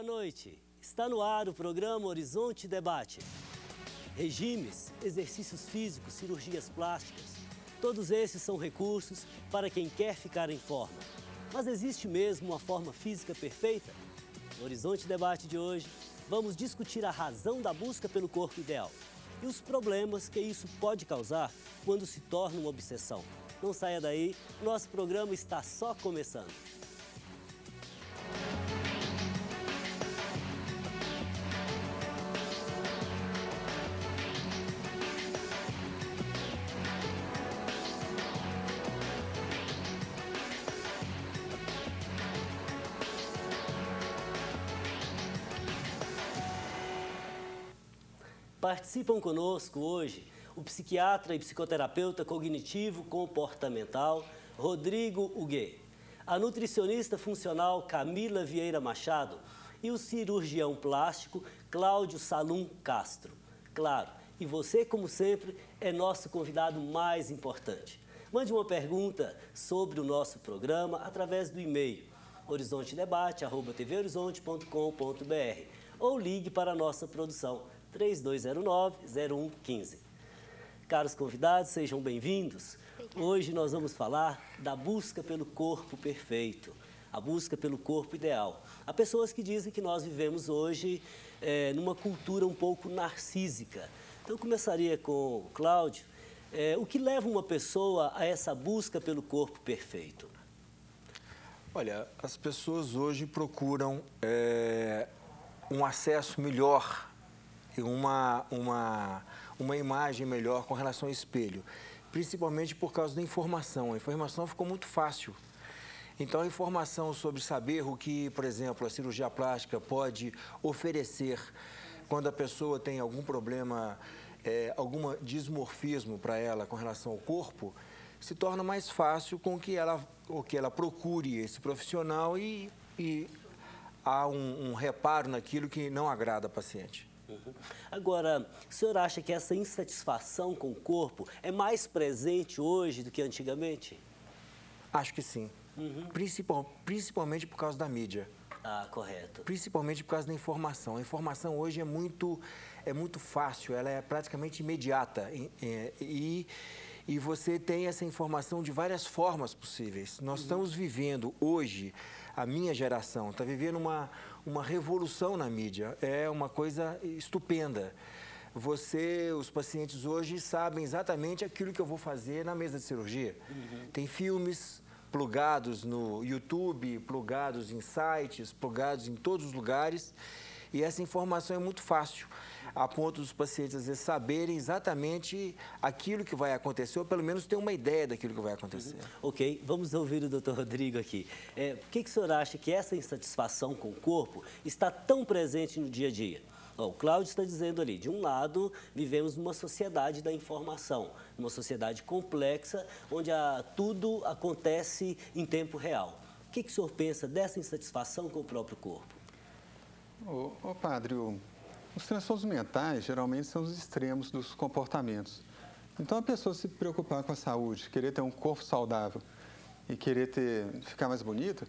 Boa noite. Está no ar o programa Horizonte Debate. Regimes, exercícios físicos, cirurgias plásticas, todos esses são recursos para quem quer ficar em forma. Mas existe mesmo uma forma física perfeita? No Horizonte Debate de hoje, vamos discutir a razão da busca pelo corpo ideal e os problemas que isso pode causar quando se torna uma obsessão. Não saia daí, nosso programa está só começando. Participam conosco hoje o psiquiatra e psicoterapeuta cognitivo-comportamental Rodrigo Huguet, a nutricionista funcional Camila Vieira Machado e o cirurgião plástico Cláudio Salum Castro. Claro, e você, como sempre, é nosso convidado mais importante. Mande uma pergunta sobre o nosso programa através do e-mail horizontedebate@tvhorizonte.com.br ou ligue para a nossa produção 3209-0115. Caros convidados, sejam bem-vindos. Hoje nós vamos falar da busca pelo corpo perfeito, a busca pelo corpo ideal. Há pessoas que dizem que nós vivemos hoje numa cultura um pouco narcísica. Então, eu começaria com o Cláudio. O que leva uma pessoa a essa busca pelo corpo perfeito? Olha, as pessoas hoje procuram um acesso melhor, uma imagem melhor com relação ao espelho, principalmente por causa da informação. A informação ficou muito fácil. Então, a informação sobre saber o que, por exemplo, a cirurgia plástica pode oferecer quando a pessoa tem algum problema, algum dismorfismo para ela com relação ao corpo, se torna mais fácil com que ela procure esse profissional e há um reparo naquilo que não agrada a paciente. Agora, o senhor acha que essa insatisfação com o corpo é mais presente hoje do que antigamente? Acho que sim. Principalmente por causa da mídia. Ah, correto. Principalmente por causa da informação. A informação hoje é muito fácil, ela é praticamente imediata. E você tem essa informação de várias formas possíveis. Nós estamos vivendo hoje, a minha geração está vivendo uma revolução na mídia. É uma coisa estupenda. Os pacientes hoje sabem exatamente aquilo que eu vou fazer na mesa de cirurgia. Tem filmes plugados no YouTube, plugados em sites, plugados em todos os lugares. E essa informação é muito fácil, a ponto dos pacientes, às vezes, saberem exatamente aquilo que vai acontecer, ou pelo menos ter uma ideia daquilo que vai acontecer. Ok, vamos ouvir o doutor Rodrigo aqui. Por que o senhor acha que essa insatisfação com o corpo está tão presente no dia a dia? O Cláudio está dizendo ali, de um lado, vivemos numa sociedade da informação, uma sociedade complexa, onde tudo acontece em tempo real. O que o senhor pensa dessa insatisfação com o próprio corpo? Padre, os transtornos mentais geralmente são os extremos dos comportamentos. Então, a pessoa se preocupar com a saúde, querer ter um corpo saudável e querer ficar mais bonita,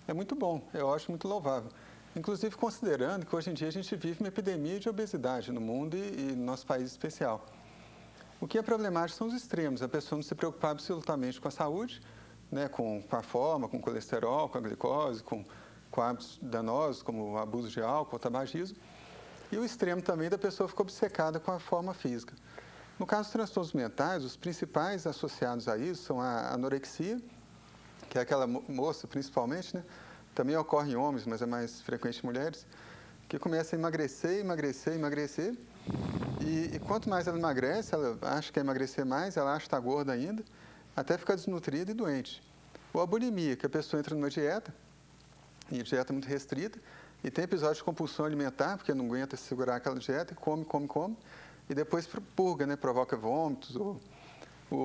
é muito bom, eu acho muito louvável. Inclusive, considerando que hoje em dia a gente vive uma epidemia de obesidade no mundo e no nosso país especial. O que é problemático são os extremos, a pessoa não se preocupar absolutamente com a saúde, né, com a forma, com colesterol, com a glicose, com hábitos danosos, como o abuso de álcool, o tabagismo, e o extremo também da pessoa ficar obcecada com a forma física. No caso dos transtornos mentais, os principais associados a isso são a anorexia, que é aquela moça, principalmente, né? Também ocorre em homens, mas é mais frequente em mulheres, que começa a emagrecer, e quanto mais ela emagrece, ela acha que quer emagrecer mais, ela acha que está gorda ainda, até ficar desnutrida e doente. Ou a bulimia, que a pessoa entra numa dieta, e dieta muito restrita, e tem episódio de compulsão alimentar, porque não aguenta segurar aquela dieta, e come, e depois purga, né, provoca vômitos.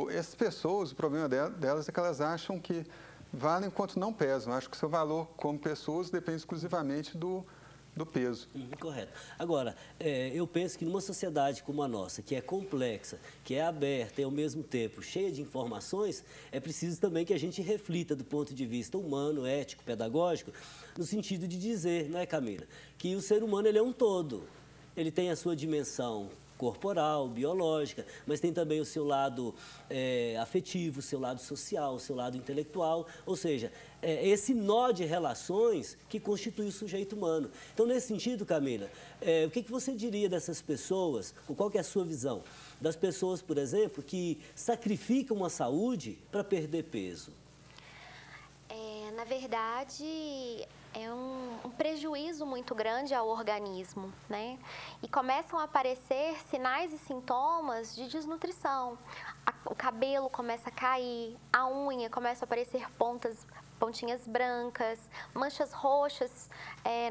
Essas pessoas, o problema delas é que elas acham que valem enquanto não pesam. Acho que o seu valor como pessoas depende exclusivamente do do peso. Correto. Agora, eu penso que numa sociedade como a nossa, que é complexa, que é aberta e ao mesmo tempo cheia de informações, é preciso também que a gente reflita do ponto de vista humano, ético, pedagógico, no sentido de dizer, não é, Camila, que o ser humano ele é um todo. Ele tem a sua dimensão corporal, biológica, mas tem também o seu lado afetivo, o seu lado social, o seu lado intelectual, ou seja, esse nó de relações que constitui o sujeito humano. Então, nesse sentido, Camila, o que você diria dessas pessoas, ou qual que é a sua visão, das pessoas, por exemplo, que sacrificam a saúde para perder peso? Na verdade, é um prejuízo muito grande ao organismo, né? E começam a aparecer sinais e sintomas de desnutrição. O cabelo começa a cair, a unha começa a aparecer pontinhas brancas, manchas roxas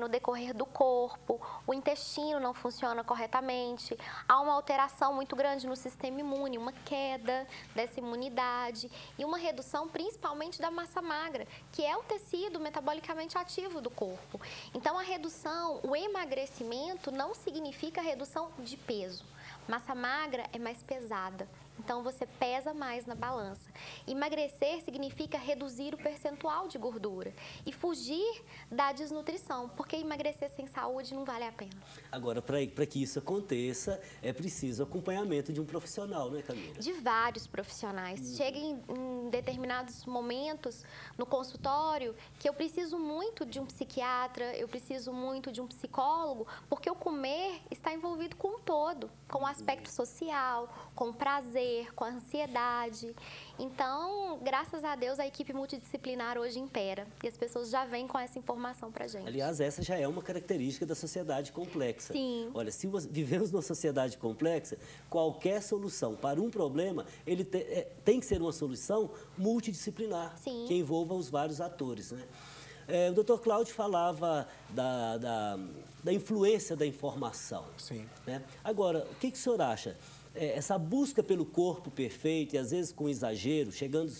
no decorrer do corpo, o intestino não funciona corretamente, há uma alteração muito grande no sistema imune, uma queda dessa imunidade e uma redução principalmente da massa magra, que é o tecido metabolicamente ativo do corpo. Então, a redução, o emagrecimento não significa redução de peso. Massa magra é mais pesada, então você pesa mais na balança. Emagrecer significa reduzir o percentual de gordura e fugir da desnutrição, porque emagrecer sem saúde não vale a pena. Agora, para que isso aconteça, é preciso acompanhamento de um profissional, não é, Camila? De vários profissionais. Chega em determinados momentos no consultório que eu preciso muito de um psiquiatra, eu preciso muito de um psicólogo, porque o comer está envolvido com o todo, com o aspecto social, com o prazer, com a ansiedade. Então, graças a Deus, a equipe multidisciplinar hoje impera e as pessoas já vêm com essa informação para a gente. Aliás, essa já é uma característica da sociedade complexa. Sim. Olha, se vivemos numa sociedade complexa, qualquer solução para um problema, ele tem que ser uma solução multidisciplinar, Sim. que envolva os vários atores, né? O Dr. Cláudio falava da influência da informação. Sim. Né? Agora, o que o senhor acha? Essa busca pelo corpo perfeito e, às vezes, com exagero, chegando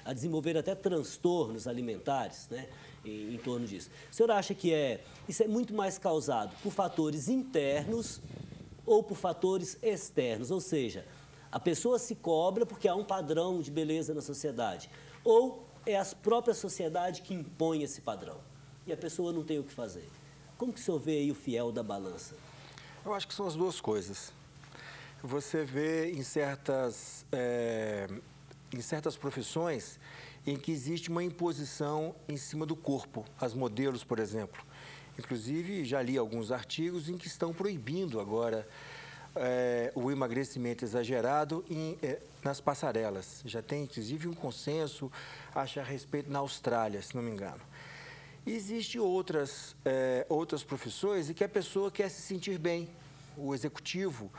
a desenvolver até transtornos alimentares, né, em torno disso. O senhor acha que isso é muito mais causado por fatores internos ou por fatores externos? Ou seja, a pessoa se cobra porque há um padrão de beleza na sociedade. Ou é a própria sociedade que impõe esse padrão e a pessoa não tem o que fazer. Como que o senhor vê aí o fiel da balança? Eu acho que são as duas coisas. Você vê em certas profissões em que existe uma imposição em cima do corpo, as modelos, por exemplo. Inclusive, já li alguns artigos em que estão proibindo agora o emagrecimento exagerado nas passarelas. Já tem, inclusive, um consenso, acho, a respeito na Austrália, se não me engano. E existem outras profissões em que a pessoa quer se sentir bem. O executivo,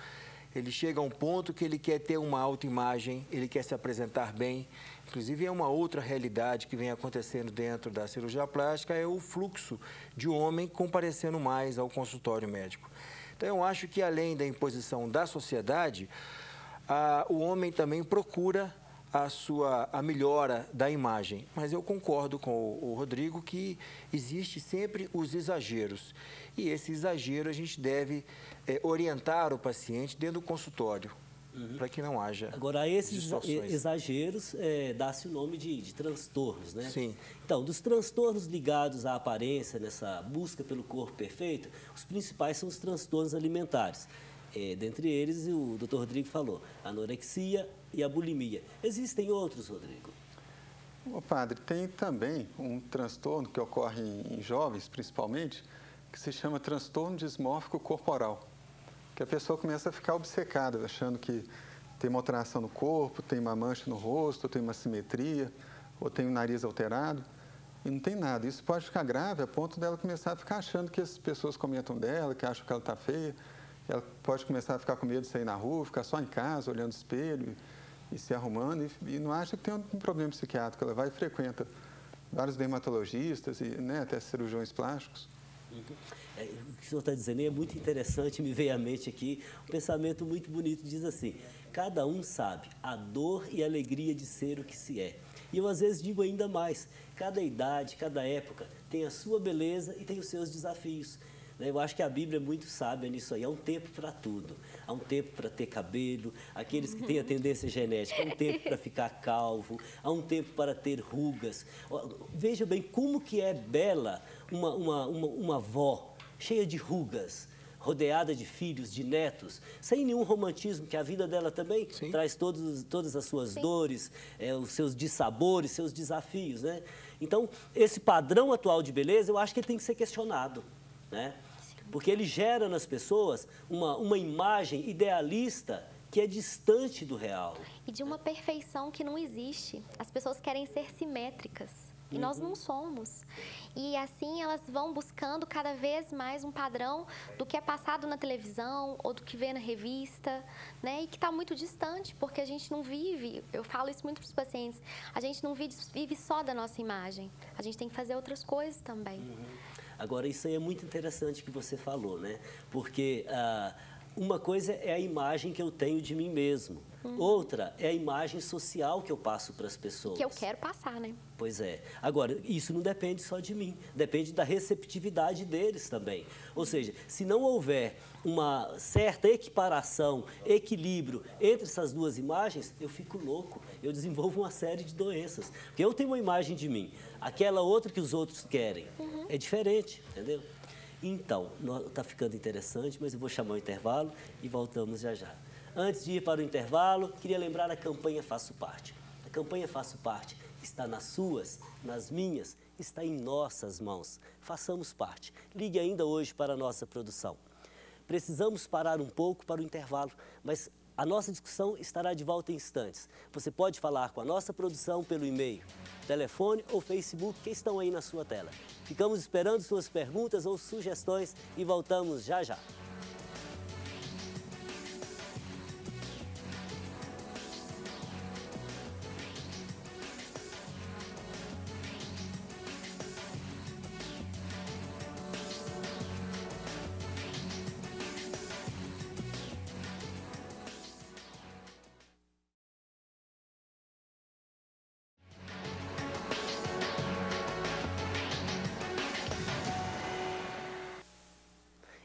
ele chega a um ponto que ele quer ter uma autoimagem, ele quer se apresentar bem. Inclusive, é uma outra realidade que vem acontecendo dentro da cirurgia plástica, é o fluxo de homem comparecendo mais ao consultório médico. Então, eu acho que, além da imposição da sociedade, o homem também procura a melhora da imagem. Mas eu concordo com o Rodrigo que existe sempre os exageros. E esse exagero a gente deve orientar o paciente dentro do consultório, para que não haja Agora, a esses distorções. exageros dá-se o nome de transtornos, né? Sim. Então, dos transtornos ligados à aparência, nessa busca pelo corpo perfeito, os principais são os transtornos alimentares. Dentre eles, o Dr. Rodrigo falou, a anorexia e a bulimia. Existem outros, Rodrigo? Ô, padre, tem também um transtorno que ocorre em jovens, principalmente, que se chama transtorno dismórfico corporal, que a pessoa começa a ficar obcecada, achando que tem uma alteração no corpo, tem uma mancha no rosto, tem uma simetria, ou tem o nariz alterado, e não tem nada. Isso pode ficar grave a ponto dela começar a ficar achando que as pessoas comentam dela, que acham que ela está feia. Ela pode começar a ficar com medo de sair na rua, ficar só em casa, olhando no espelho e se arrumando, e não acha que tem um problema psiquiátrico. Ela vai e frequenta vários dermatologistas e até cirurgiões plásticos. O que o senhor está dizendo é muito interessante, me veio à mente aqui um pensamento muito bonito, diz assim, cada um sabe a dor e a alegria de ser o que se é. E eu às vezes digo ainda mais, cada idade, cada época tem a sua beleza e tem os seus desafios. né? Eu acho que a Bíblia é muito sábia nisso aí. Há um tempo para tudo. Há um tempo para ter cabelo, aqueles que têm a tendência genética, há um tempo para ficar calvo, há um tempo para ter rugas. Veja bem como que é bela uma avó cheia de rugas, rodeada de filhos, de netos, sem nenhum romantismo, que a vida dela também Sim. traz todas as suas dores, os seus dissabores, seus desafios, né? Então, esse padrão atual de beleza, eu acho que ele tem que ser questionado, né? Porque ele gera nas pessoas uma imagem idealista que é distante do real. E de uma perfeição que não existe. As pessoas querem ser simétricas. E nós não somos. E assim elas vão buscando cada vez mais um padrão do que é passado na televisão ou do que vê na revista, né? E que está muito distante, porque a gente não vive, eu falo isso muito para os pacientes, a gente não vive só da nossa imagem. A gente tem que fazer outras coisas também. Agora, isso aí é muito interessante que você falou, né? Porque uma coisa é a imagem que eu tenho de mim mesmo. Outra é a imagem social que eu passo para as pessoas. Que eu quero passar, né? Pois é. Agora, isso não depende só de mim, depende da receptividade deles também. Ou seja, se não houver uma certa equiparação, equilíbrio entre essas duas imagens, eu fico louco, eu desenvolvo uma série de doenças. Porque eu tenho uma imagem de mim, aquela outra que os outros querem, é diferente, entendeu? Então, está ficando interessante, mas eu vou chamar o intervalo e voltamos já já. Antes de ir para o intervalo, queria lembrar a campanha Faço Parte. A campanha Faço Parte está nas suas, nas minhas, está em nossas mãos. Façamos parte. Ligue ainda hoje para a nossa produção. Precisamos parar um pouco para o intervalo, mas a nossa discussão estará de volta em instantes. Você pode falar com a nossa produção pelo e-mail, telefone ou Facebook que estão aí na sua tela. Ficamos esperando suas perguntas ou sugestões e voltamos já já.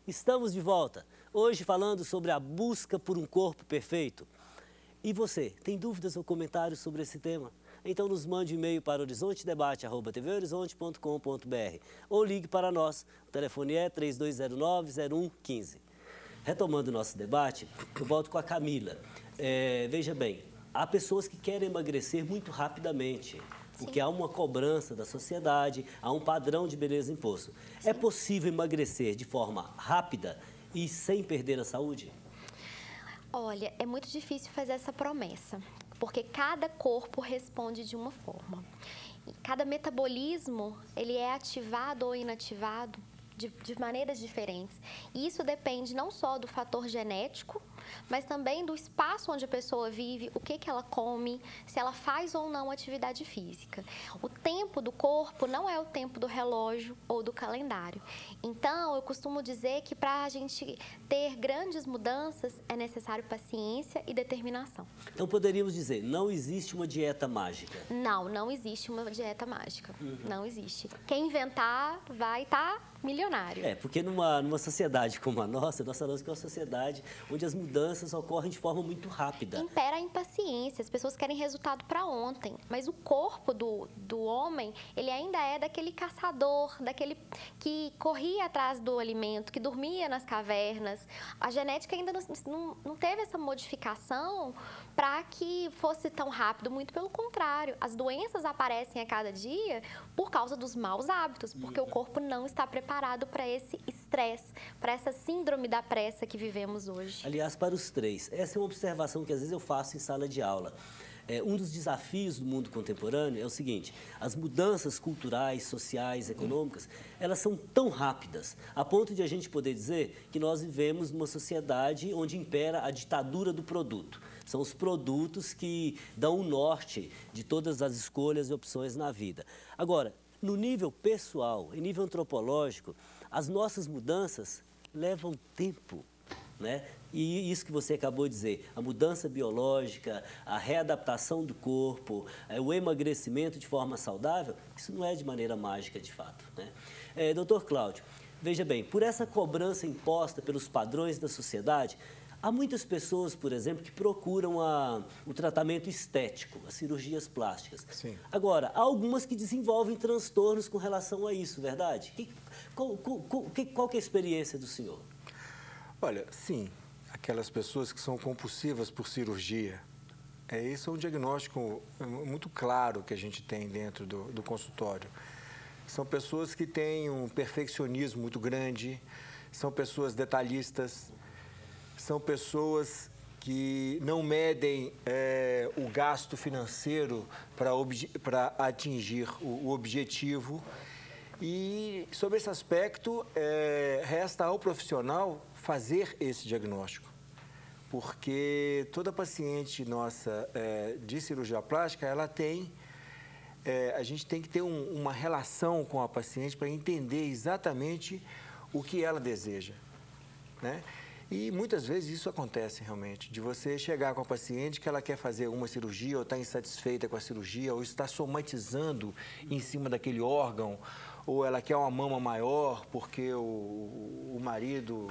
Estamos de volta, hoje falando sobre a busca por um corpo perfeito. E você, tem dúvidas ou comentários sobre esse tema? Então nos mande um e-mail para horizontedebate@tvhorizonte.com.br ou ligue para nós, o telefone é 3209-0115. Retomando o nosso debate, eu volto com a Camila. Veja bem, há pessoas que querem emagrecer muito rapidamente, porque há uma cobrança da sociedade, há um padrão de beleza imposto. Sim. É possível emagrecer de forma rápida e sem perder a saúde? Olha, é muito difícil fazer essa promessa, porque cada corpo responde de uma forma. E cada metabolismo, ele é ativado ou inativado de maneiras diferentes. E isso depende não só do fator genético, mas também do espaço onde a pessoa vive, o que ela come, se ela faz ou não atividade física. O tempo do corpo não é o tempo do relógio ou do calendário. Então, eu costumo dizer que para a gente ter grandes mudanças é necessário paciência e determinação. Então, poderíamos dizer, não existe uma dieta mágica? Não existe uma dieta mágica. Não existe. Quem inventar vai estar milionário. Porque numa sociedade como a nossa, nós falamos que é uma sociedade onde as mudanças ocorrem de forma muito rápida. Impera a impaciência, as pessoas querem resultado para ontem, mas o corpo do homem, ele ainda é daquele caçador, daquele que corria atrás do alimento, que dormia nas cavernas. A genética ainda não teve essa modificação para que fosse tão rápido, muito pelo contrário. As doenças aparecem a cada dia por causa dos maus hábitos, porque o corpo não está preparado para esse estresse, para essa síndrome da pressa que vivemos hoje. Aliás, para os três, essa é uma observação que às vezes eu faço em sala de aula. Um dos desafios do mundo contemporâneo é o seguinte: as mudanças culturais, sociais, econômicas, elas são tão rápidas, a ponto de a gente poder dizer que nós vivemos numa sociedade onde impera a ditadura do produto. São os produtos que dão o norte de todas as escolhas e opções na vida. Agora, no nível pessoal, em nível antropológico, as nossas mudanças levam tempo, né? E isso que você acabou de dizer, a mudança biológica, a readaptação do corpo, o emagrecimento de forma saudável, isso não é de maneira mágica, de fato, né? Doutor Cláudio, Veja bem, por essa cobrança imposta pelos padrões da sociedade, há muitas pessoas, por exemplo, que procuram o tratamento estético, as cirurgias plásticas. Sim. Agora, há algumas que desenvolvem transtornos com relação a isso, verdade? Qual que é a experiência do senhor? Olha, sim, aquelas pessoas que são compulsivas por cirurgia, esse é um diagnóstico muito claro que a gente tem dentro do consultório. São pessoas que têm um perfeccionismo muito grande, são pessoas detalhistas, são pessoas que não medem o gasto financeiro para atingir o objetivo. E, sobre esse aspecto, resta ao profissional fazer esse diagnóstico. Porque toda paciente nossa de cirurgia plástica, ela tem... a gente tem que ter uma relação com a paciente para entender exatamente o que ela deseja, né? E muitas vezes isso acontece realmente, de você chegar com a paciente que ela quer fazer uma cirurgia ou está insatisfeita com a cirurgia ou está somatizando em cima daquele órgão, ou ela quer uma mama maior porque o marido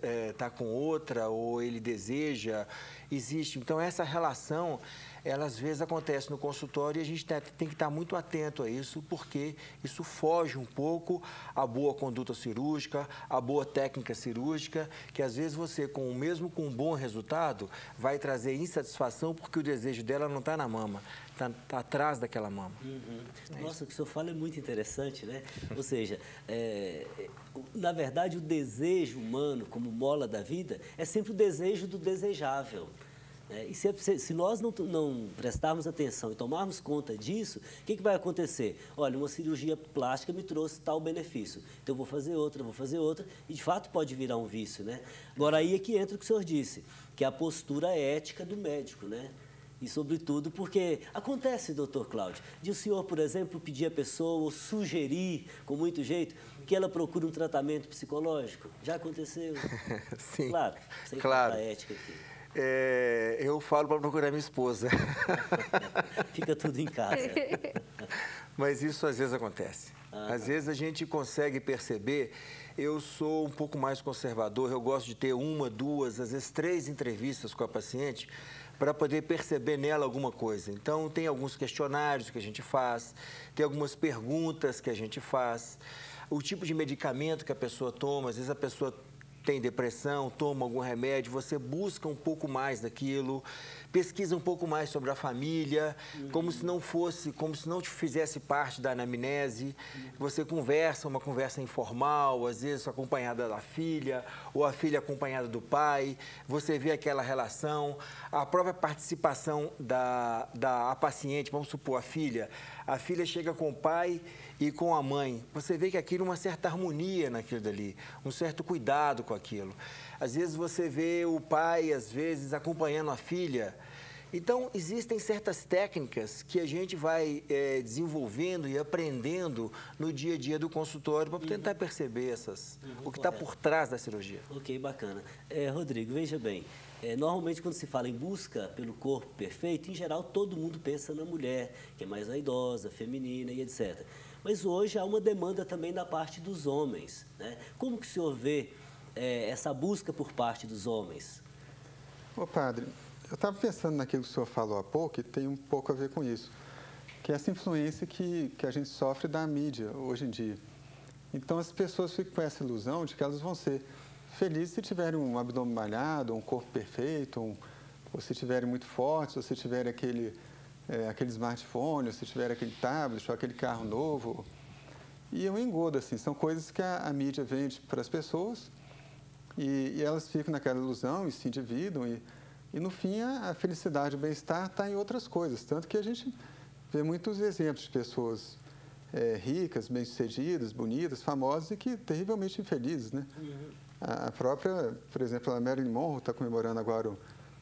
está com outra ou ele deseja, existe. Então, essa relação, ela às vezes acontece no consultório e a gente tem que estar muito atento a isso, porque isso foge um pouco à boa conduta cirúrgica, à boa técnica cirúrgica, que às vezes você, mesmo com um bom resultado, vai trazer insatisfação porque o desejo dela não está na mama, está atrás daquela mama. Nossa, o que o senhor fala é muito interessante, né? Ou seja, na verdade, o desejo humano, como mola da vida, é sempre o desejo do desejável. E se nós não prestarmos atenção e tomarmos conta disso, o que vai acontecer? Olha, uma cirurgia plástica me trouxe tal benefício, então eu vou fazer outra, e de fato pode virar um vício, né? Agora, aí é que entra o que o senhor disse, que é a postura ética do médico, né? E, sobretudo, porque acontece, doutor Cláudio, de o senhor, por exemplo, pedir à pessoa ou sugerir, com muito jeito, que ela procure um tratamento psicológico? Já aconteceu? Sim, claro. Sem claro. falta ética aqui. Eu falo para procurar minha esposa. Fica tudo em casa. Mas isso às vezes acontece. Às vezes a gente consegue perceber. Eu sou um pouco mais conservador, eu gosto de ter 1, 2, às vezes 3 entrevistas com a paciente para poder perceber nela alguma coisa. Então, tem alguns questionários que a gente faz, tem algumas perguntas que a gente faz, o tipo de medicamento que a pessoa toma, às vezes a pessoa tem depressão, toma algum remédio, você busca um pouco mais daquilo, pesquisa um pouco mais sobre a família, como se não te fizesse parte da anamnese. Você conversa, uma conversa informal, às vezes acompanhada da filha, ou a filha acompanhada do pai, você vê aquela relação, a própria participação da paciente, vamos supor, a filha chega com o pai e com a mãe, você vê que aquilo é uma certa harmonia naquilo dali, um certo cuidado com aquilo. Às vezes você vê o pai, às vezes, acompanhando a filha. Então, existem certas técnicas que a gente vai desenvolvendo e aprendendo no dia a dia do consultório para tentar perceber o que está por trás da cirurgia. Ok, bacana. Rodrigo, veja bem, normalmente quando se fala em busca pelo corpo perfeito, em geral todo mundo pensa na mulher, que é mais vaidosa, feminina e etc. Mas hoje há uma demanda também da parte dos homens, né? Como que o senhor vê essa busca por parte dos homens? Ô, padre, eu estava pensando naquilo que o senhor falou há pouco e tem um pouco a ver com isso, que é essa influência que a gente sofre da mídia hoje em dia. Então, as pessoas ficam com essa ilusão de que elas vão ser felizes se tiverem um abdômen malhado, um corpo perfeito, ou se tiverem muito fortes, ou se tiverem aquele smartphone, ou se tiverem aquele tablet, ou aquele carro novo. E eu engodo, assim, são coisas que a mídia vende para as pessoas e elas ficam naquela ilusão e se endividam e no fim, a felicidade e o bem-estar está em outras coisas. Tanto que a gente vê muitos exemplos de pessoas ricas, bem-sucedidas, bonitas, famosas e que terrivelmente infelizes, né? A própria, por exemplo, a Marilyn Monroe está comemorando agora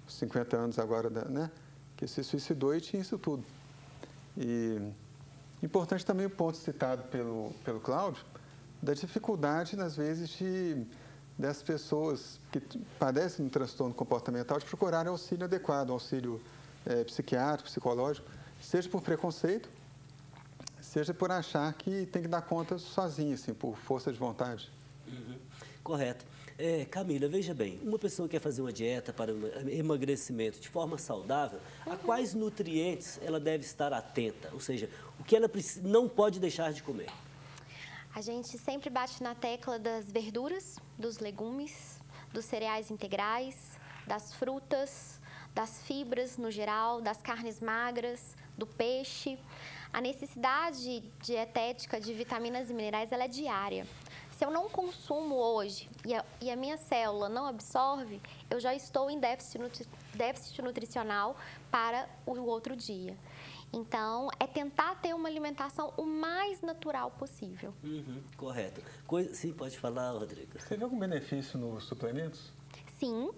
os 50 anos agora, né? Que se suicidou e tinha isso tudo. E importante também o ponto citado pelo Cláudio, da dificuldade, às vezes, dessas pessoas que padecem de um transtorno comportamental de procurarem auxílio adequado, auxílio psiquiátrico, psicológico, seja por preconceito, seja por achar que tem que dar conta sozinho, assim, por força de vontade. Correto. Camila, veja bem, uma pessoa que quer fazer uma dieta para emagrecimento de forma saudável, a quais nutrientes ela deve estar atenta? Ou seja, o que ela não pode deixar de comer? A gente sempre bate na tecla das verduras, dos legumes, dos cereais integrais, das frutas, das fibras no geral, das carnes magras, do peixe. A necessidade dietética de vitaminas e minerais ela é diária. Se eu não consumo hoje e a minha célula não absorve, eu já estou em déficit nutricional para o outro dia. Então, é tentar ter uma alimentação o mais natural possível. Correto. Sim, pode falar, Rodrigo. Você vê algum benefício nos suplementos? Sim,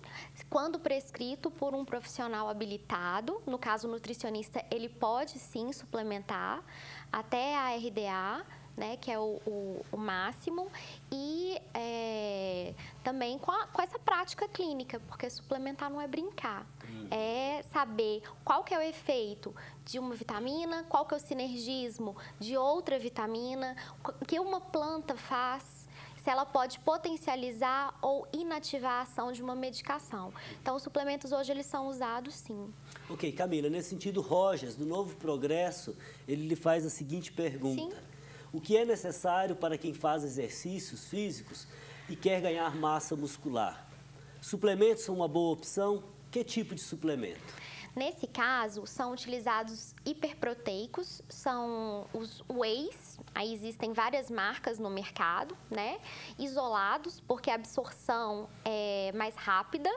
quando prescrito por um profissional habilitado, no caso o nutricionista, ele pode sim suplementar até a RDA, né, que é o máximo, e também com essa prática clínica, porque suplementar não é brincar, é saber qual que é o efeito de uma vitamina, qual que é o sinergismo de outra vitamina, o que uma planta faz, se ela pode potencializar ou inativar a ação de uma medicação. Então, os suplementos hoje, eles são usados sim. Ok, Camila, nesse sentido, Rogers, do Novo Progresso, ele lhe faz a seguinte pergunta. Sim. O que é necessário para quem faz exercícios físicos e quer ganhar massa muscular? Suplementos são uma boa opção? Que tipo de suplemento? Nesse caso, são utilizados hiperproteicos, são os wheys, aí existem várias marcas no mercado, né? Isolados, porque a absorção é mais rápida.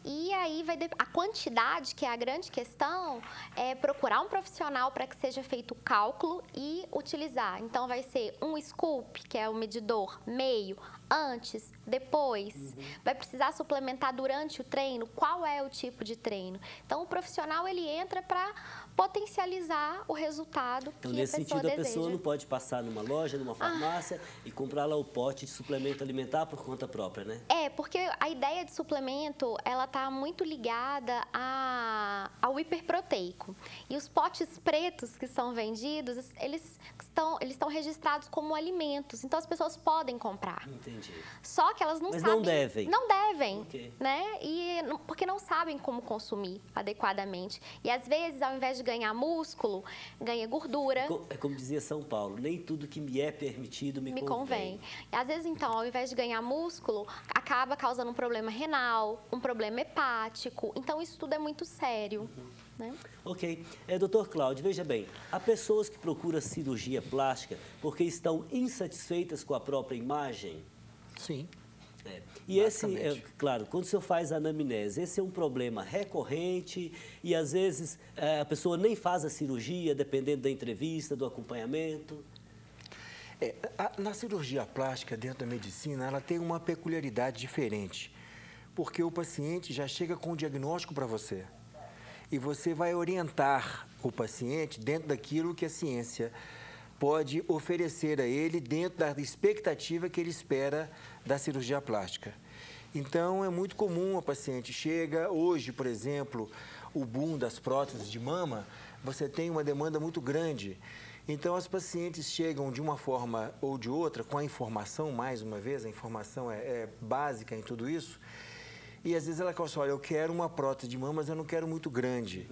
E aí a quantidade, que é a grande questão, é procurar um profissional para que seja feito o cálculo e utilizar. Então, vai ser um scoop, que é o medidor, meio, antes, depois. Vai precisar suplementar durante o treino? Qual é o tipo de treino? Então, o profissional, ele entra para potencializar o resultado então, que a pessoa deseja. Nesse sentido, a pessoa não pode passar numa loja, numa farmácia e comprar lá o pote de suplemento alimentar por conta própria, né? Porque a ideia de suplemento, ela está muito ligada ao hiperproteico. E os potes pretos que são vendidos, eles estão registrados como alimentos. Então, as pessoas podem comprar. Entendi. Só que elas não sabem. Mas não devem. Não devem, okay. Né? Porque não sabem como consumir adequadamente. E, às vezes, ao invés de ganhar músculo, ganha gordura. É como dizia São Paulo, nem tudo que me é permitido me convém. E, às vezes, então, ao invés de ganhar músculo, acaba causando um problema renal, um problema hepático. Então, isso tudo é muito sério. Né? Ok. Doutor Cláudio, veja bem, há pessoas que procuram cirurgia plástica porque estão insatisfeitas com a própria imagem? Sim. E claro, quando o senhor faz a anamnese, esse é um problema recorrente e, às vezes, a pessoa nem faz a cirurgia, dependendo da entrevista, do acompanhamento? Na cirurgia plástica, dentro da medicina, ela tem uma peculiaridade diferente, porque o paciente já chega com o diagnóstico para você e você vai orientar o paciente dentro daquilo que a ciência pode oferecer a ele dentro da expectativa que ele espera da cirurgia plástica. Então, é muito comum a paciente chega, hoje, por exemplo, o boom das próteses de mama, você tem uma demanda muito grande. Então, as pacientes chegam de uma forma ou de outra, com a informação, mais uma vez, a informação é básica em tudo isso, e às vezes ela fala assim, olha, eu quero uma prótese de mama, mas eu não quero muito grande.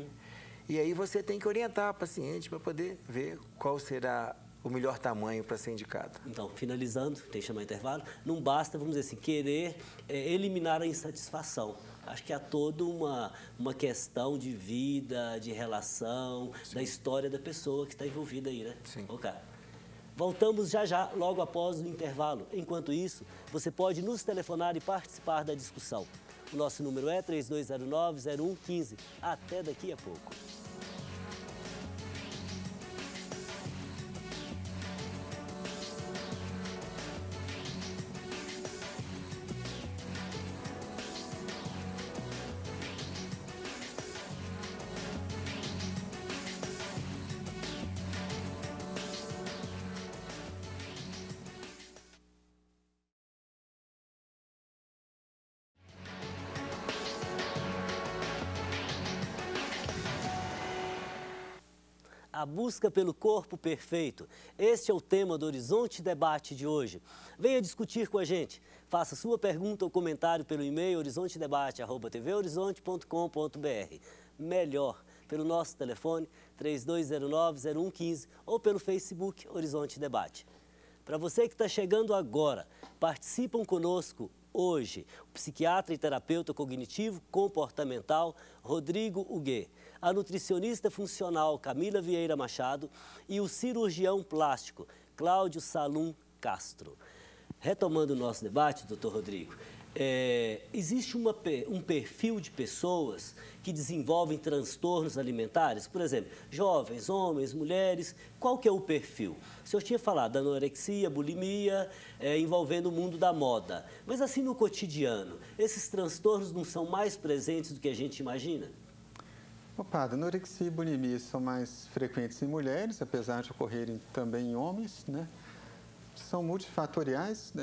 E aí você tem que orientar a paciente para poder ver qual será o melhor tamanho para ser indicado. Então, finalizando, tem que chamar intervalo, não basta, vamos dizer assim, querer eliminar a insatisfação. Acho que há toda uma questão de vida, de relação, sim, da história da pessoa que está envolvida aí, né? Sim. Ok. Voltamos já, logo após o intervalo. Enquanto isso, você pode nos telefonar e participar da discussão. O nosso número é 3209-0115. Até daqui a pouco. a busca pelo corpo perfeito. Este é o tema do Horizonte Debate de hoje. Venha discutir com a gente. Faça sua pergunta ou comentário pelo e-mail horizontedebate@tvhorizonte.com.br. Melhor, pelo nosso telefone 3209-0115 ou pelo Facebook Horizonte Debate. Para você que está chegando agora, participam conosco hoje o psiquiatra e terapeuta cognitivo comportamental Rodrigo Huguet, a nutricionista funcional Camila Vieira Machado e o cirurgião plástico Cláudio Salum Castro. Retomando o nosso debate, doutor Rodrigo, existe um perfil de pessoas que desenvolvem transtornos alimentares? Por exemplo, jovens, homens, mulheres, qual que é o perfil? O senhor tinha falado da anorexia, bulimia, envolvendo o mundo da moda. Mas assim, no cotidiano, esses transtornos não são mais presentes do que a gente imagina? Padre, anorexia e bulimia são mais frequentes em mulheres, apesar de ocorrerem também em homens, né? São multifatoriais,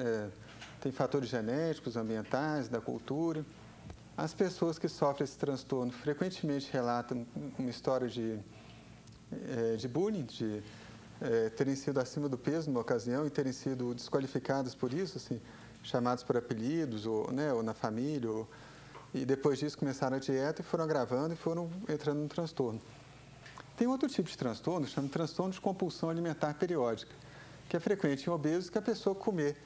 tem fatores genéticos, ambientais, da cultura. As pessoas que sofrem esse transtorno frequentemente relatam uma história de bullying, de terem sido acima do peso numa ocasião e terem sido desqualificadas por isso, assim, chamados por apelidos, ou na família, e depois disso começaram a dieta e foram agravando e foram entrando no transtorno. Tem outro tipo de transtorno, chama de transtorno de compulsão alimentar periódica, que é frequente em obesos, que a pessoa comer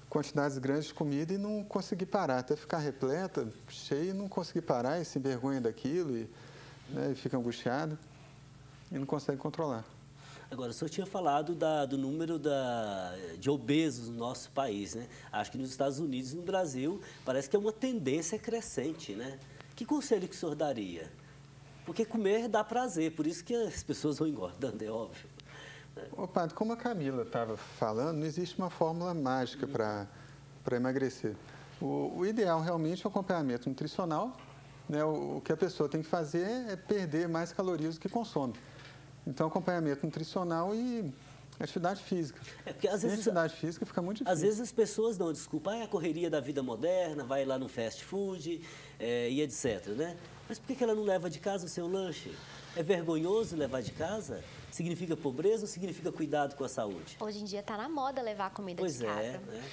quantidades grandes de comida e não conseguir parar, até ficar repleta, cheia e não conseguir parar, e se envergonha daquilo, e fica angustiado e não consegue controlar. Agora, o senhor tinha falado do número de obesos no nosso país, né? Acho que nos Estados Unidos e no Brasil parece que é uma tendência crescente, né? Que conselho que o senhor daria? Porque comer dá prazer, por isso que as pessoas vão engordando, é óbvio. Padre, como a Camila estava falando, não existe uma fórmula mágica para emagrecer. O ideal realmente é o acompanhamento nutricional, né? O que a pessoa tem que fazer é perder mais calorias do que consome. Então, acompanhamento nutricional e atividade física. Porque às vezes atividade física fica muito difícil. Às vezes as pessoas dão desculpa, é a correria da vida moderna, vai lá no fast food e etc, né? Mas por que ela não leva de casa o seu lanche? É vergonhoso levar de casa? Significa pobreza ou significa cuidado com a saúde? Hoje em dia está na moda levar comida de casa. Pois é, né?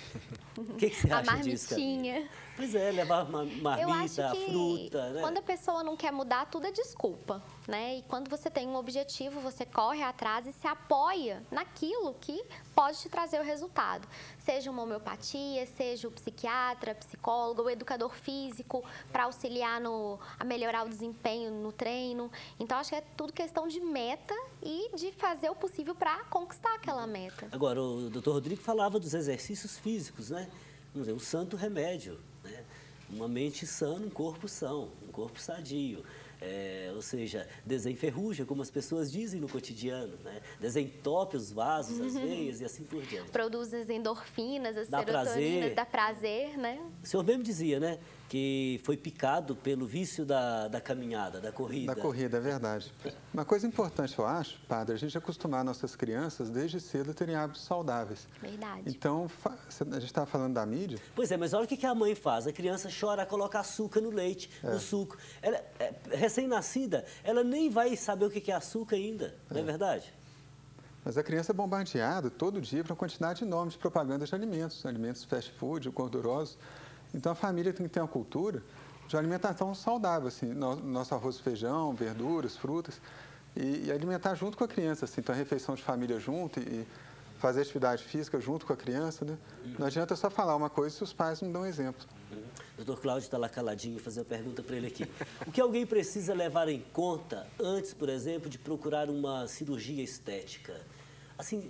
O que você acha disso, marmitinha. Pois é, levar marmita, Eu acho que fruta, né? Quando a pessoa não quer mudar, tudo é desculpa, né? E quando você tem um objetivo, você corre atrás e se apoia naquilo que pode te trazer o resultado. Seja uma homeopatia, seja o psiquiatra, psicólogo, o educador físico, para auxiliar a melhorar o desempenho no treino. Então, acho que é tudo questão de meta e de fazer o possível para conquistar aquela meta. Agora, o doutor Rodrigo falava dos exercícios físicos, né? Vamos dizer, o santo remédio, né? Uma mente sã, um corpo são, um corpo sadio. Ou seja, desenferruja, como as pessoas dizem no cotidiano, né? Desentope os vasos, as veias e assim por diante. Produz as endorfinas, as dá serotoninas, dá prazer, né? O senhor mesmo dizia, né? Que foi picado pelo vício da caminhada, da corrida. Da corrida, é verdade. Uma coisa importante, eu acho, padre, a gente acostumar nossas crianças desde cedo a terem hábitos saudáveis. Verdade. Então, a gente estava falando da mídia. Pois é, mas olha o que a mãe faz. A criança chora, coloca açúcar no leite, no suco. Ela, recém-nascida, ela nem vai saber o que é açúcar ainda, não é verdade? Mas a criança é bombardeada todo dia por uma quantidade enorme de propaganda de alimentos fast food, gordurosos. Então, a família tem que ter uma cultura de alimentação saudável, assim, nosso arroz e feijão, verduras, frutas, e alimentar junto com a criança, assim, então a refeição de família junto e fazer atividade física junto com a criança, né? Não adianta só falar uma coisa se os pais não dão exemplo. O doutor Cláudio está lá caladinho, vou fazer uma pergunta para ele aqui. O que alguém precisa levar em conta antes, por exemplo, de procurar uma cirurgia estética? Assim,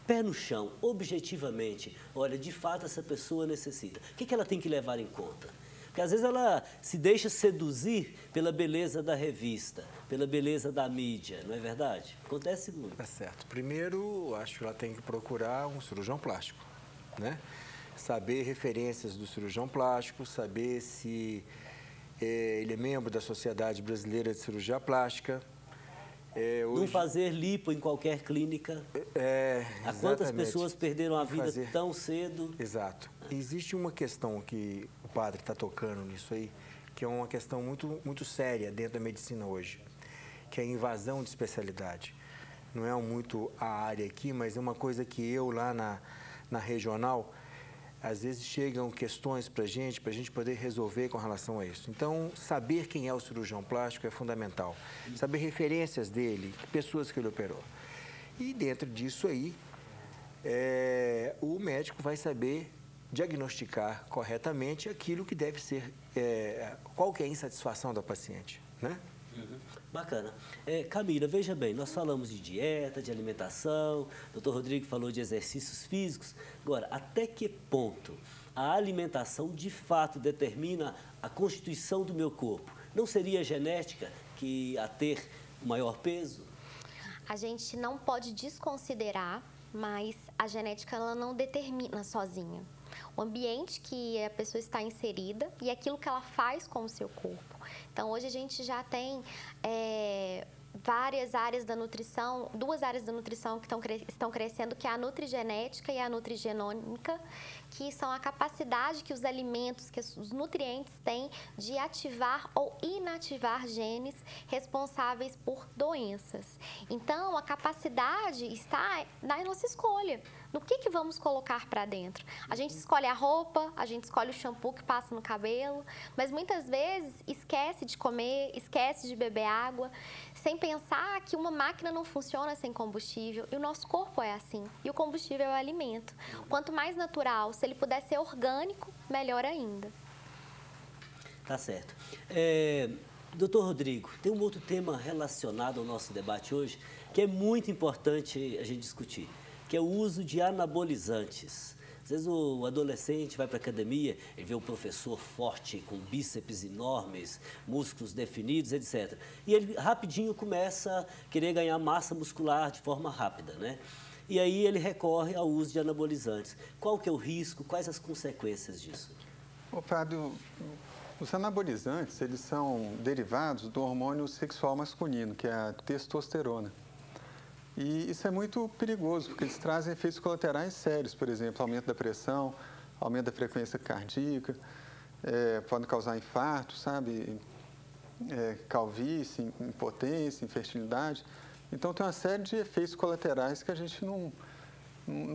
pé no chão, objetivamente, olha, de fato essa pessoa necessita. O que ela tem que levar em conta? Porque às vezes ela se deixa seduzir pela beleza da revista, pela beleza da mídia, não é verdade? Acontece muito. É certo. Primeiro, acho que ela tem que procurar um cirurgião plástico, né? Saber referências do cirurgião plástico, saber se ele é membro da Sociedade Brasileira de Cirurgia Plástica. Não fazer lipo em qualquer clínica. Há quantas pessoas perderam a vida tão cedo? Exato. Existe uma questão que o padre está tocando nisso aí, que é uma questão muito séria dentro da medicina hoje, que é a invasão de especialidade. não é muito a área aqui, mas é uma coisa que eu lá na regional, às vezes chegam questões para a gente poder resolver com relação a isso. Então, saber quem é o cirurgião plástico é fundamental. Saber referências dele, pessoas que ele operou. E dentro disso aí, o médico vai saber diagnosticar corretamente aquilo que deve ser, qual que é a insatisfação da paciente, né? Bacana. Camila, veja bem, nós falamos de dieta, de alimentação, o Dr. Rodrigo falou de exercícios físicos. Agora, até que ponto a alimentação de fato determina a constituição do meu corpo? Não seria a genética que a ter o maior peso? A gente não pode desconsiderar, mas a genética ela não determina sozinha. O ambiente que a pessoa está inserida e aquilo que ela faz com o seu corpo. Então, hoje a gente já tem várias áreas da nutrição, duas áreas da nutrição que estão crescendo, que é a nutrigenética e a nutrigenômica, que são a capacidade que os alimentos, que os nutrientes têm de ativar ou inativar genes responsáveis por doenças. Então, a capacidade está na nossa escolha. No que vamos colocar para dentro? A gente escolhe a roupa, a gente escolhe o shampoo que passa no cabelo, mas muitas vezes esquece de comer, esquece de beber água, sem pensar que uma máquina não funciona sem combustível e o nosso corpo é assim. E o combustível é o alimento. Quanto mais natural, se ele puder ser orgânico, melhor ainda. Tá certo. Doutor Rodrigo, tem um outro tema relacionado ao nosso debate hoje, que é muito importante a gente discutir, que é o uso de anabolizantes. Às vezes o adolescente vai para a academia, ele vê o professor forte, com bíceps enormes, músculos definidos, etc. E ele rapidinho começa a querer ganhar massa muscular de forma rápida, né? E aí ele recorre ao uso de anabolizantes. Qual que é o risco, quais as consequências disso? Fábio, os anabolizantes, eles são derivados do hormônio sexual masculino, que é a testosterona. E isso é muito perigoso, porque eles trazem efeitos colaterais sérios, por exemplo, aumento da pressão, aumento da frequência cardíaca, podem causar infarto, sabe? Calvície, impotência, infertilidade. Então, tem uma série de efeitos colaterais que a gente não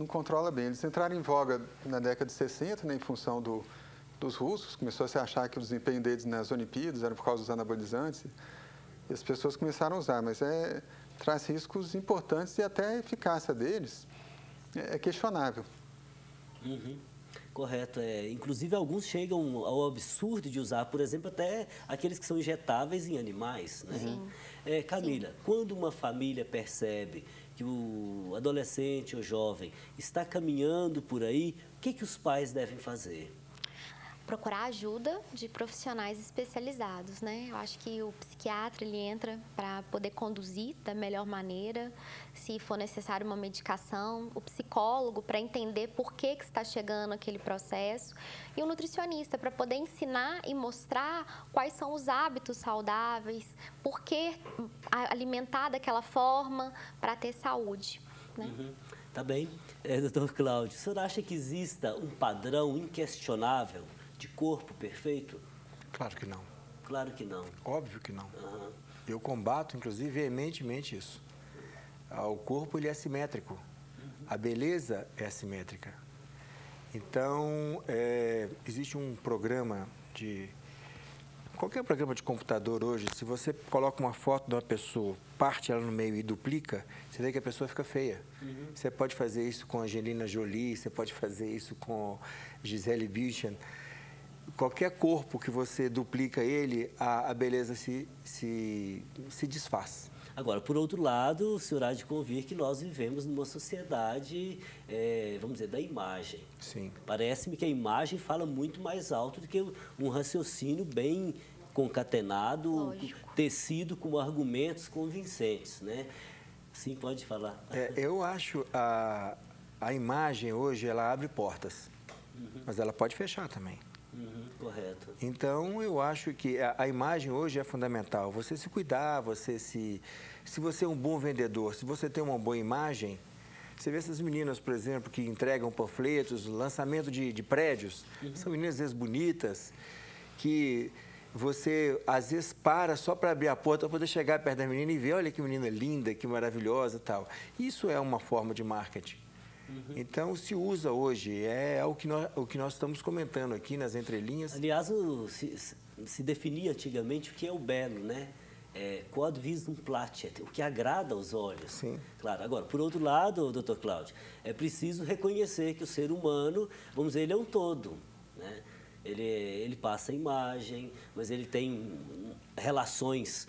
controla bem. Eles entraram em voga na década de 60, né, em função dos russos, começou a se achar que o desempenho deles nas Olimpíadas era por causa dos anabolizantes, e as pessoas começaram a usar, mas traz riscos importantes e até a eficácia deles é questionável. Correto. Inclusive, alguns chegam ao absurdo de usar, por exemplo, até aqueles que são injetáveis em animais, né? Sim. Camila, quando uma família percebe que o adolescente ou jovem está caminhando por aí, o que os pais devem fazer? Procurar ajuda de profissionais especializados, né? Eu acho que o psiquiatra, ele entra para poder conduzir da melhor maneira, se for necessário uma medicação, o psicólogo para entender por que está chegando aquele processo e o nutricionista para poder ensinar e mostrar quais são os hábitos saudáveis, por que alimentar daquela forma para ter saúde, né? Tá bem. Doutor Cláudio, o senhor acha que exista um padrão inquestionável de corpo perfeito? Claro que não. Claro que não. Óbvio que não. Eu combato, inclusive, veementemente isso. O corpo, ele é assimétrico. A beleza é assimétrica. Então, existe um programa qualquer programa de computador hoje, se você coloca uma foto de uma pessoa, parte ela no meio e duplica, você vê que a pessoa fica feia. Você pode fazer isso com Angelina Jolie, você pode fazer isso com Gisele Bündchen. Qualquer corpo que você duplica ele, a beleza se desfaz. Agora, por outro lado, o senhor há de convir que nós vivemos numa sociedade, vamos dizer, da imagem. Sim. Parece-me que a imagem fala muito mais alto do que um raciocínio bem concatenado, Lógico. tecido com argumentos convincentes, né? Sim, pode falar. Eu acho a imagem hoje, ela abre portas, mas ela pode fechar também. Correto. Então, eu acho que a imagem hoje é fundamental. Você se cuidar, se você é um bom vendedor, se você tem uma boa imagem, você vê essas meninas, por exemplo, que entregam panfletos, lançamento de prédios, são meninas, às vezes, bonitas, que você às vezes para só para abrir a porta para poder chegar perto da menina e ver, olha que menina linda, que maravilhosa e tal. Isso é uma forma de marketing. Então, se usa hoje, é o que nós estamos comentando aqui nas entrelinhas. Aliás, se definia antigamente o que é o belo, né? Quod visum placet, o que agrada aos olhos. Sim. Claro. Agora, por outro lado, doutor Cláudio, é preciso reconhecer que o ser humano, vamos dizer, ele é um todo, né? Ele passa a imagem, mas ele tem relações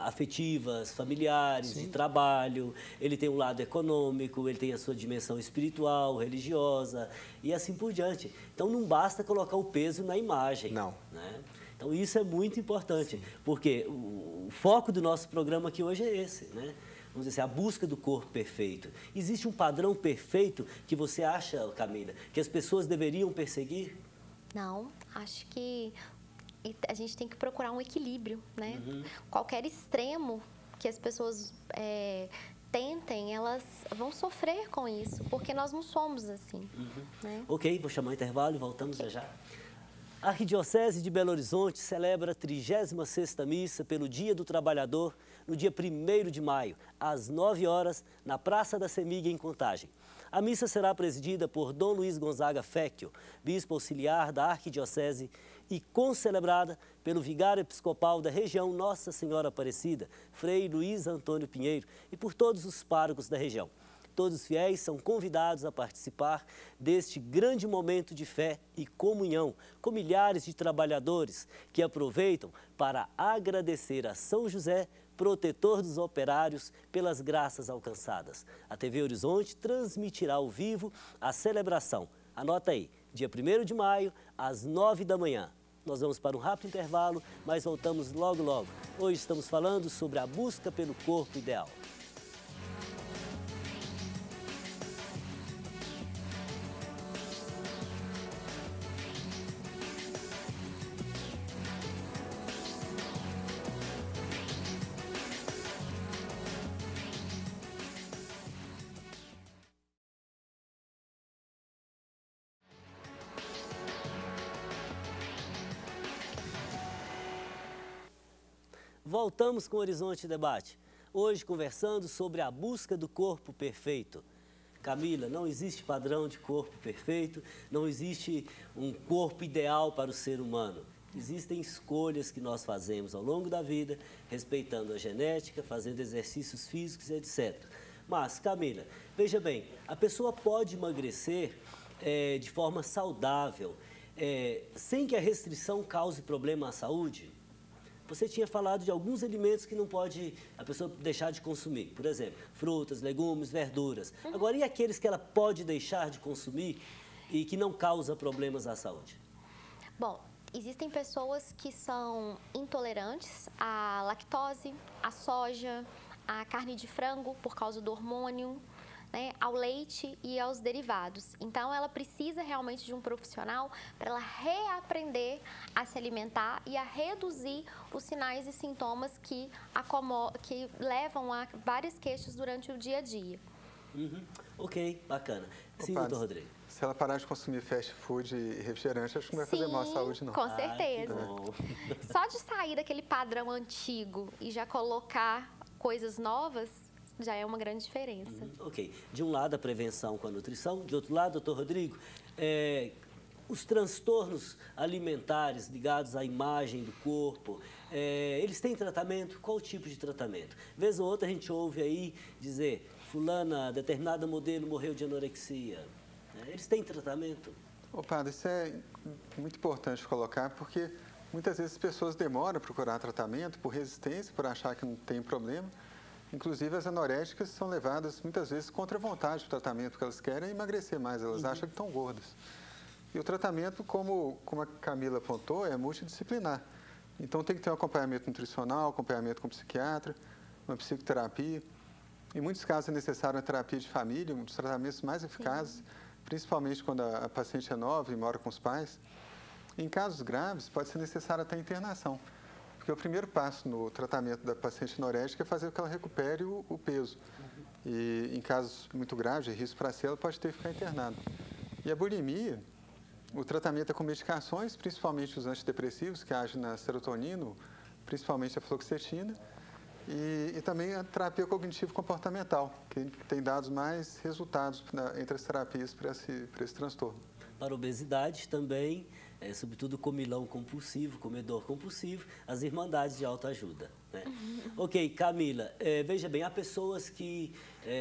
afetivas, familiares, Sim. de trabalho, ele tem um lado econômico, ele tem a sua dimensão espiritual, religiosa e assim por diante. Então, não basta colocar o peso na imagem. Não. Né? Então, isso é muito importante, porque o foco do nosso programa aqui hoje é esse, né? Vamos dizer assim, a busca do corpo perfeito. Existe um padrão perfeito que você acha, Camila, que as pessoas deveriam perseguir? Não, acho que a gente tem que procurar um equilíbrio, né? Qualquer extremo que as pessoas tentem, elas vão sofrer com isso, porque nós não somos assim. Né? Ok, vou chamar o intervalo e voltamos já já. A Arquidiocese de Belo Horizonte celebra a 36ª missa pelo Dia do Trabalhador no dia 1º de maio, às 9 horas, na Praça da Semígia, em Contagem. A missa será presidida por Dom Luiz Gonzaga Fecchio, bispo auxiliar da Arquidiocese, e concelebrada pelo vigário episcopal da região Nossa Senhora Aparecida, Frei Luiz Antônio Pinheiro, e por todos os párocos da região. Todos os fiéis são convidados a participar deste grande momento de fé e comunhão com milhares de trabalhadores que aproveitam para agradecer a São José, protetor dos operários, pelas graças alcançadas. A TV Horizonte transmitirá ao vivo a celebração. Anota aí, dia 1º de maio, às 9 da manhã. Nós vamos para um rápido intervalo, mas voltamos logo, logo. Hoje estamos falando sobre a busca pelo corpo ideal. Voltamos com o Horizonte Debate, hoje conversando sobre a busca do corpo perfeito. Camila, não existe padrão de corpo perfeito, não existe um corpo ideal para o ser humano. Existem escolhas que nós fazemos ao longo da vida, respeitando a genética, fazendo exercícios físicos, etc. Mas, Camila, veja bem, a pessoa pode emagrecer de forma saudável, sem que a restrição cause problema à saúde? Você tinha falado de alguns alimentos que não pode a pessoa deixar de consumir. Por exemplo, frutas, legumes, verduras. Agora, e aqueles que ela pode deixar de consumir e que não causa problemas à saúde? Bom, existem pessoas que são intolerantes à lactose, à soja, à carne de frango por causa do hormônio, né, ao leite e aos derivados. Então, ela precisa realmente de um profissional para ela reaprender a se alimentar e a reduzir os sinais e sintomas que levam a várias queixas durante o dia a dia. Ok, bacana. Sim, Opa, doutor Rodrigo. Se ela parar de consumir fast food e refrigerante, acho que não vai fazer mal à saúde, não. Com certeza. Que Só de sair daquele padrão antigo e já colocar coisas novas, já é uma grande diferença. Ok. De um lado, a prevenção com a nutrição. De outro lado, doutor Rodrigo, os transtornos alimentares ligados à imagem do corpo, eles têm tratamento? Qual tipo de tratamento? Vez ou outra a gente ouve aí dizer, fulana, determinada modelo morreu de anorexia. Eles têm tratamento? Ô, padre, isso é muito importante colocar, porque muitas vezes as pessoas demoram a procurar tratamento por resistência, por achar que não tem problema. Inclusive, as anoréticas são levadas, muitas vezes, contra a vontade do tratamento, porque elas querem emagrecer mais, elas acham que estão gordas. E o tratamento, como a Camila apontou, é multidisciplinar. Então, tem que ter um acompanhamento nutricional, acompanhamento com psiquiatra, uma psicoterapia. Em muitos casos, é necessário uma terapia de família, um dos tratamentos mais eficazes, principalmente quando a paciente é nova e mora com os pais. Em casos graves, pode ser necessária até internação. Porque o primeiro passo no tratamento da paciente anorética é fazer com que ela recupere o peso. E em casos muito graves, de risco para si, ela pode ter que ficar internada. E a bulimia O tratamento é com medicações, principalmente os antidepressivos, que agem na serotonina, principalmente a fluoxetina, e também a terapia cognitivo-comportamental, que tem dado mais resultados entre as terapias para esse transtorno. Para a obesidade também, sobretudo comilão compulsivo, comedor compulsivo, as irmandades de autoajuda, né? Ok, Camila, veja bem, há pessoas que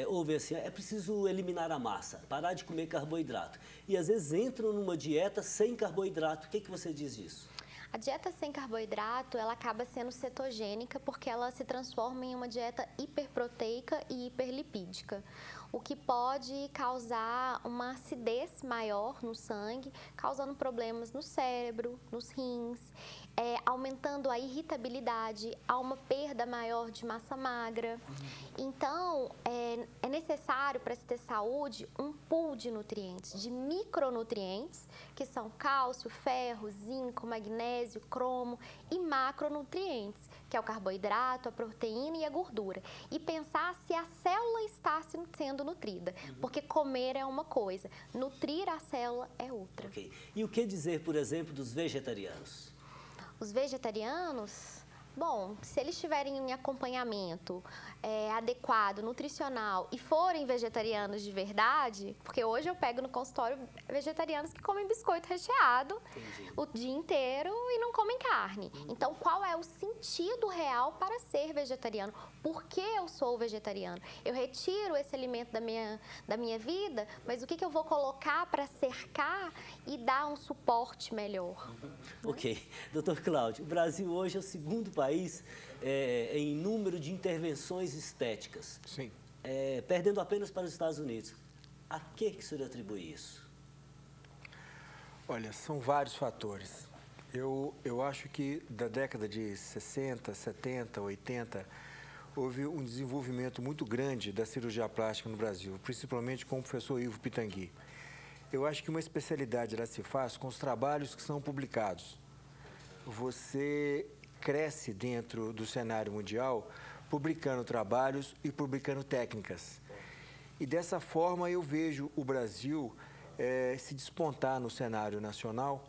ouvem assim, é preciso eliminar a massa, parar de comer carboidrato. E às vezes entram numa dieta sem carboidrato. O que você diz disso? A dieta sem carboidrato, ela acaba sendo cetogênica porque ela se transforma em uma dieta hiperproteica e hiperlipídica, o que pode causar uma acidez maior no sangue, causando problemas no cérebro, nos rins, aumentando a irritabilidade, há uma perda maior de massa magra. Então, é necessário para se ter saúde um pool de nutrientes, de micronutrientes, que são cálcio, ferro, zinco, magnésio, cromo, e macronutrientes, que é o carboidrato, a proteína e a gordura. E pensar se a célula está sendo nutrida, porque comer é uma coisa, nutrir a célula é outra. Ok. E o que dizer, por exemplo, dos vegetarianos? Os vegetarianos, bom, se eles tiverem um acompanhamento adequado, nutricional e forem vegetarianos de verdade, porque hoje eu pego no consultório vegetarianos que comem biscoito recheado o dia inteiro e não comem carne. Então, qual é o sentido real para ser vegetariano? Por que eu sou vegetariano? Eu retiro esse alimento da minha vida, mas o que eu vou colocar para cercar e dar um suporte melhor? Ok. Doutor Cláudio, o Brasil hoje é o segundo país em número de intervenções estéticas. Sim. Perdendo apenas para os Estados Unidos. A que o senhor atribui isso? Olha, são vários fatores. Eu acho que da década de 60, 70, 80, houve um desenvolvimento muito grande da cirurgia plástica no Brasil, principalmente com o professor Ivo Pitangui. Eu acho que uma especialidade ela se faz com os trabalhos que são publicados. Você cresce dentro do cenário mundial publicando trabalhos e publicando técnicas. E dessa forma eu vejo o Brasil se despontar no cenário nacional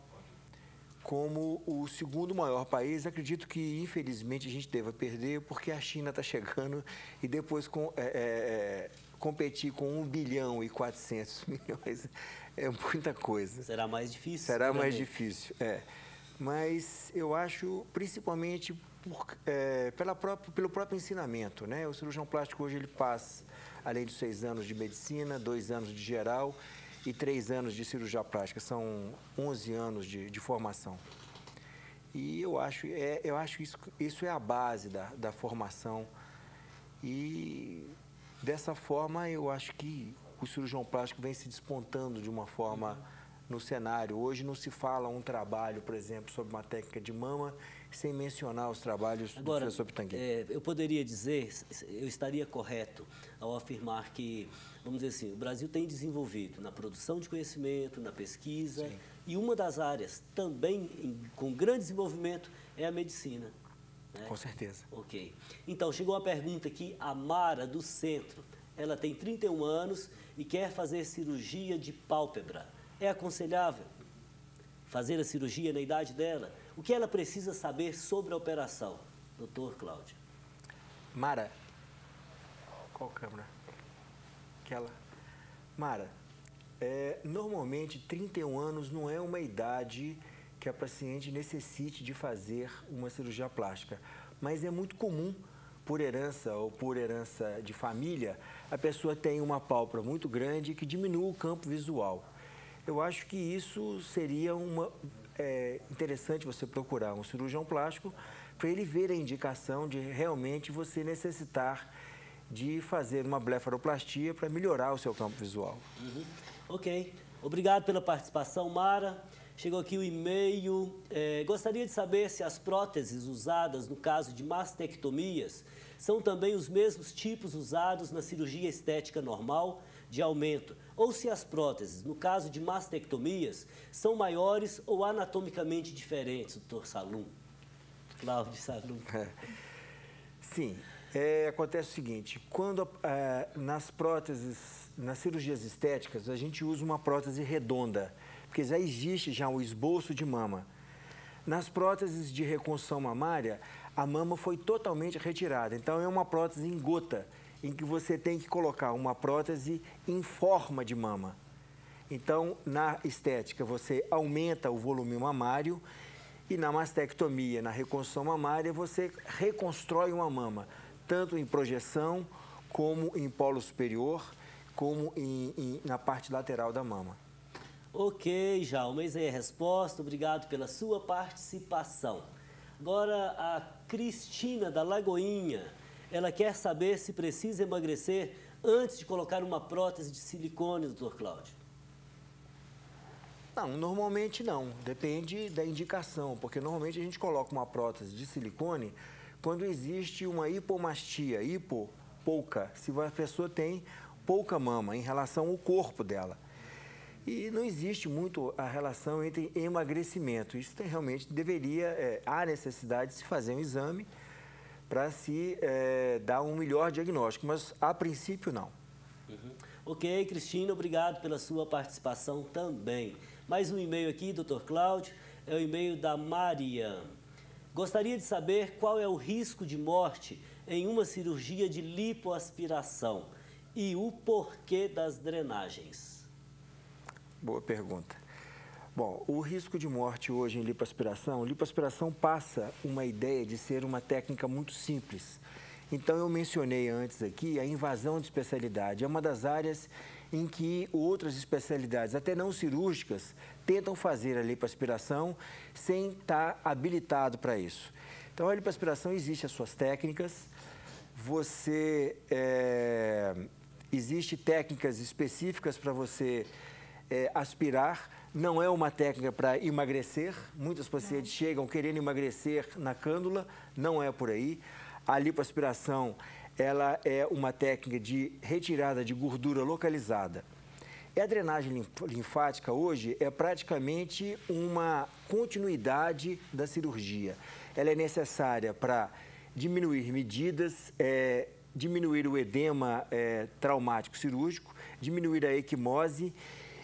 como o segundo maior país. Acredito que, infelizmente, a gente deva perder porque a China está chegando e depois competir com 1 bilhão e 400 milhões é muita coisa. Será mais difícil? Será mais difícil, Mas eu acho, principalmente, pelo próprio ensinamento, né? O cirurgião plástico hoje ele faz, além dos 6 anos de medicina, 2 anos de geral e 3 anos de cirurgia plástica. São 11 anos de formação. E eu acho isso é a base da formação. E dessa forma eu acho que o cirurgião plástico vem se despontando de uma forma no cenário. Hoje não se fala um trabalho, por exemplo, sobre uma técnica de mama sem mencionar os trabalhos do professor Pitangui. Eu poderia dizer, eu estaria correto ao afirmar que, vamos dizer assim, o Brasil tem desenvolvido na produção de conhecimento, na pesquisa, sim, e uma das áreas também com grande desenvolvimento é a medicina. Né? Com certeza. Ok. Então, chegou uma pergunta aqui, a Mara, do Centro. Ela tem 31 anos e quer fazer cirurgia de pálpebra. É aconselhável fazer a cirurgia na idade dela? O que ela precisa saber sobre a operação? Doutor Cláudio. Mara, qual câmera? Aquela. Mara, normalmente 31 anos não é uma idade que a paciente necessite de fazer uma cirurgia plástica, mas é muito comum, por herança ou por herança de família, a pessoa tem uma pálpebra muito grande que diminui o campo visual. Eu acho que isso seria interessante você procurar um cirurgião plástico para ele ver a indicação de realmente você necessitar de fazer uma blefaroplastia para melhorar o seu campo visual. Ok. Obrigado pela participação, Mara. Chegou aqui o e-mail. Gostaria de saber se as próteses usadas no caso de mastectomias são também os mesmos tipos usados na cirurgia estética normal de aumento, ou se as próteses, no caso de mastectomias, são maiores ou anatomicamente diferentes, doutor Salum. Cláudio Salum. Sim, acontece o seguinte, quando nas próteses, nas cirurgias estéticas, a gente usa uma prótese redonda, porque já existe já um esboço de mama. Nas próteses de reconstrução mamária, a mama foi totalmente retirada. Então, é uma prótese em gota, em que você tem que colocar uma prótese em forma de mama. Então, na estética, você aumenta o volume mamário e na mastectomia, na reconstrução mamária, você reconstrói uma mama, tanto em projeção, como em polo superior, como na parte lateral da mama. Ok, Jalma, eis aí a resposta. Obrigado pela sua participação. Agora, a Cristina da Lagoinha, ela quer saber se precisa emagrecer antes de colocar uma prótese de silicone, doutor Cláudio. Não, normalmente não. Depende da indicação, porque normalmente a gente coloca uma prótese de silicone quando existe uma hipomastia, pouca, se a pessoa tem pouca mama em relação ao corpo dela. E não existe muito a relação entre emagrecimento. Isso realmente há necessidade de se fazer um exame para se dar um melhor diagnóstico, mas a princípio não. Uhum. Ok, Cristina, obrigado pela sua participação também. Mais um e-mail aqui, doutor Cláudio, é o e-mail da Mariam. Gostaria de saber qual é o risco de morte em uma cirurgia de lipoaspiração e o porquê das drenagens. Boa pergunta. Bom, o risco de morte hoje em lipoaspiração passa uma ideia de ser uma técnica muito simples. Então, eu mencionei antes aqui a invasão de especialidade. É uma das áreas em que outras especialidades, até não cirúrgicas, tentam fazer a lipoaspiração sem estar habilitado para isso. Então, a lipoaspiração existe as suas técnicas. Existe técnicas específicas para você aspirar. Não é uma técnica para emagrecer. Muitos pacientes chegam querendo emagrecer na cânula. Não é por aí. A lipoaspiração, ela é uma técnica de retirada de gordura localizada. E a drenagem linfática hoje é praticamente uma continuidade da cirurgia. Ela é necessária para diminuir medidas, diminuir o edema traumático cirúrgico, diminuir a equimose.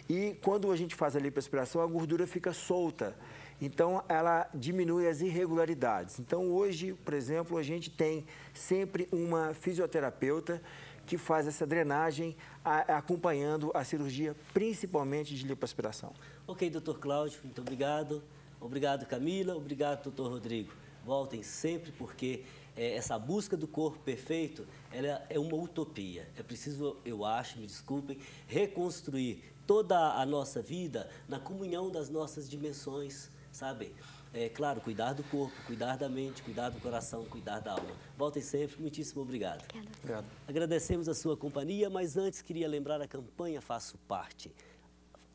E quando a gente faz a lipoaspiração, a gordura fica solta. Então, ela diminui as irregularidades. Então, hoje, por exemplo, a gente tem sempre uma fisioterapeuta que faz essa drenagem acompanhando a cirurgia, principalmente de lipoaspiração. Ok, doutor Cláudio, muito obrigado. Obrigado, Camila. Obrigado, doutor Rodrigo. Voltem sempre, porque essa busca do corpo perfeito, ela é uma utopia. É preciso, eu acho, me desculpem, reconstruir toda a nossa vida na comunhão das nossas dimensões, sabe? É claro, cuidar do corpo, cuidar da mente, cuidar do coração, cuidar da alma. Voltem sempre, muitíssimo obrigado. Obrigado. Agradecemos a sua companhia, mas antes queria lembrar a campanha Faço Parte.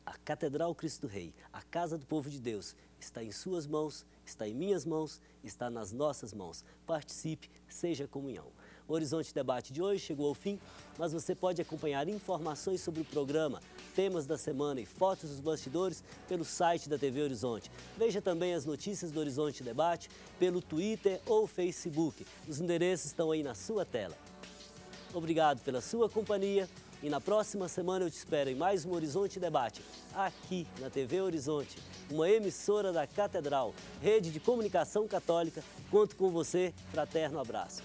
A Catedral Cristo Rei, a Casa do Povo de Deus, está em suas mãos, está em minhas mãos, está nas nossas mãos. Participe, seja comunhão. O Horizonte Debate de hoje chegou ao fim, mas você pode acompanhar informações sobre o programa, temas da semana e fotos dos bastidores pelo site da TV Horizonte. Veja também as notícias do Horizonte Debate pelo Twitter ou Facebook. Os endereços estão aí na sua tela. Obrigado pela sua companhia e na próxima semana eu te espero em mais um Horizonte Debate, aqui na TV Horizonte, uma emissora da Catedral, rede de comunicação católica. Conto com você, fraterno abraço.